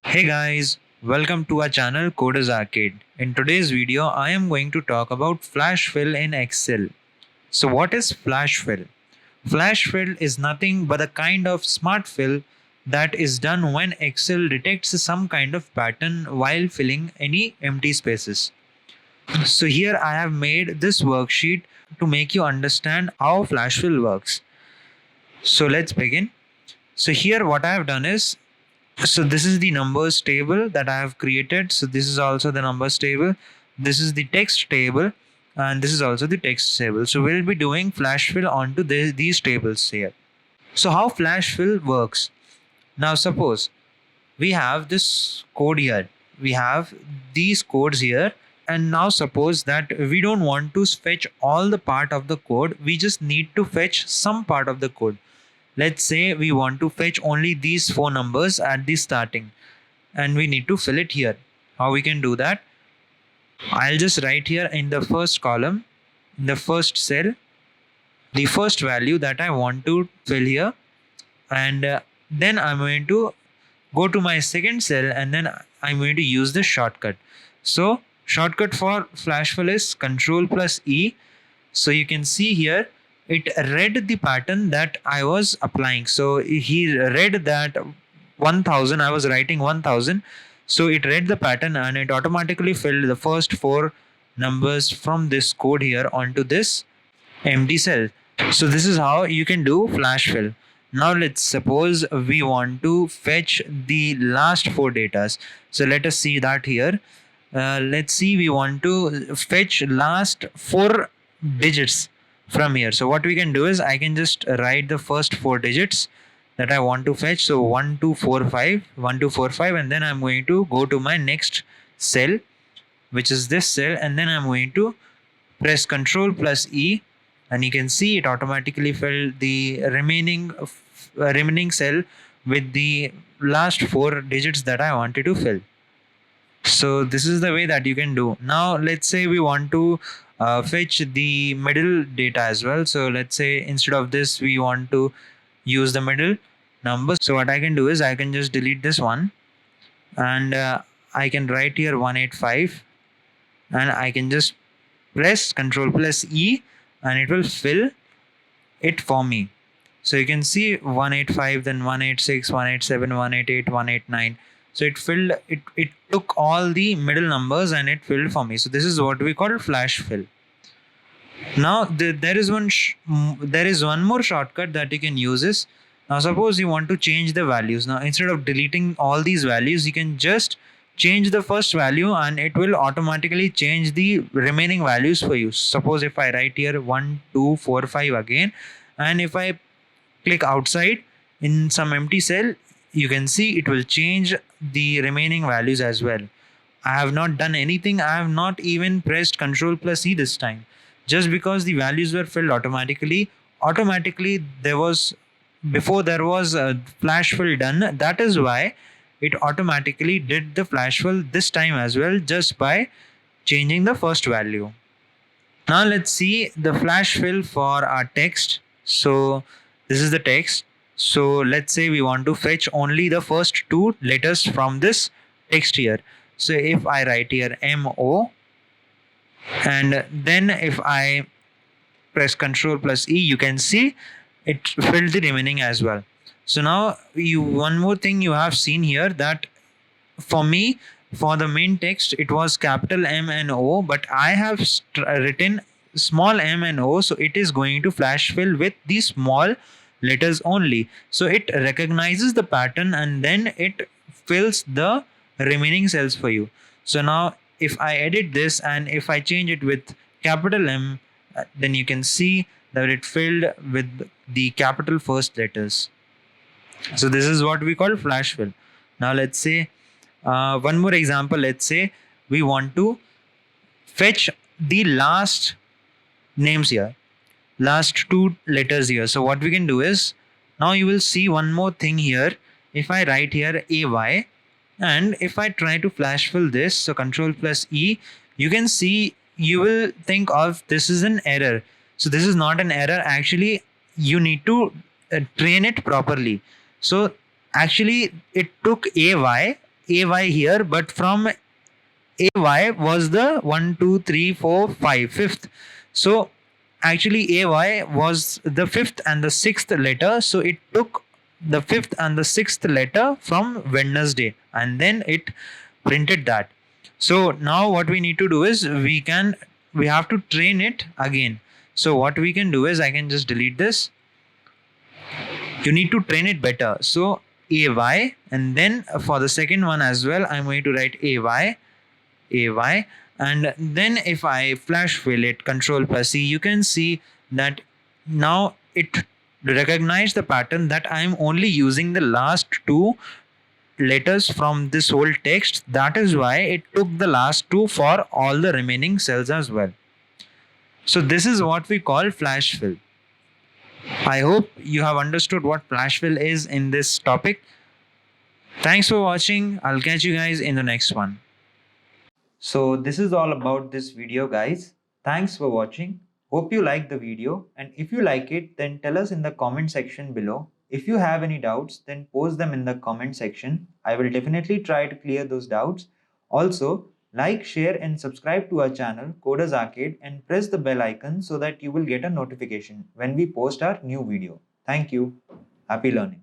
Hey guys, welcome to our channel Coders Arcade. In today's video, I am going to talk about flash fill in Excel. So, what is flash fill? Flash fill is nothing but a kind of smart fill that is done when Excel detects some kind of pattern while filling any empty spaces. So, here I have made this worksheet to make you understand how flash fill works. So, let's begin. So, here what I have done is this is the numbers table that I have created. So this is also the numbers table. This is the text table, and this is also the text table. So we'll be doing flash fill onto these tables here. So how flash fill works? Now suppose we have this code here. We have these codes here. And now suppose that we don't want to fetch all the part of the code. We just need to fetch some part of the code. Let's say we want to fetch only these four numbers at the starting and we need to fill it here. How we can do that? I'll just write here in the first column, in the first cell, the first value that I want to fill here, and then I'm going to go to my second cell and then I'm going to use the shortcut. So shortcut for flash fill is Control plus E. So you can see here it read the pattern that I was applying. So he read that 1000, I was writing 1000. So it read the pattern and it automatically filled the first four numbers from this code here onto this empty cell. So this is how you can do flash fill. Now let's suppose we want to fetch the last four datas. So let us see that here. Let's see, we want to fetch last four digits from here. So what we can do is I can just write the first four digits that I want to fetch. So 1245, 1245, and then I'm going to go to my next cell, which is this cell, and then I'm going to press Control plus E, and you can see it automatically filled the remaining cell with the last four digits that I wanted to fill. So this is the way that you can do. Now let's say we want to fetch the middle data as well. So let's say instead of this we want to use the middle number. So what I can do is I can just delete this one, and I can write here 185, and I can just press Control plus E and it will fill it for me. So you can see 185, then 186, 187, 188, 189. So it took all the middle numbers and it filled for me. So this is what we call flash fill. Now there is one more shortcut that you can use is, now suppose you want to change the values. Now instead of deleting all these values, you can just change the first value and it will automatically change the remaining values for you. Suppose if I write here 1245 again, and if I click outside in some empty cell, you can see it will change the remaining values as well. I have not done anything. I have not even pressed Control plus E this time. Just because the values were filled automatically before there was a flash fill done. That is why it automatically did the flash fill this time as well, just by changing the first value. Now let's see the flash fill for our text. So this is the text. So let's say we want to fetch only the first two letters from this text here. So if I write here MO, and then if I press Control plus E, you can see it filled the remaining as well. So now one more thing you have seen here, that for me, for the main text it was capital M and O, but I have written small m and O, so it is going to flash fill with the small letters only. So it recognizes the pattern and then it fills the remaining cells for you. So now if I edit this and if I change it with capital M, then you can see that it filled with the capital first letters. So this is what we call flash fill. Now let's say one more example. Let's say we want to fetch the last names here, last two letters here. So what we can do is, now you will see one more thing here. If I write here AY and if I try to flash fill this, so Control plus E, you can see, you will think of this is an error. So this is not an error. Actually, you need to train it properly. So actually it took AY AY here, but from AY was the 1, 2, 3, 4, 5, fifth. So actually AY was the fifth and the sixth letter. So it took the fifth and the sixth letter from Wednesday and then it printed that. So now what we need to do is we have to train it again. So what we can do is I can just delete this. You need to train it better. So AY, and then for the second one as well, I'm going to write AY, and then if I flash fill it, Control plus C, you can see that now it recognize the pattern that I'm only using the last two letters from this whole text. That is why it took the last two for all the remaining cells as well. So this is what we call flash fill. I hope you have understood what flash fill is in this topic. Thanks for watching. I'll catch you guys in the next one. So this is all about this video, guys. Thanks for watching. Hope you like the video, and if you like it, then tell us in the comment section below. If you have any doubts, then post them in the comment section. I will definitely try to clear those doubts. Also, like, share and subscribe to our channel Coders Arcade and press the bell icon so that you will get a notification when we post our new video. Thank you. Happy learning.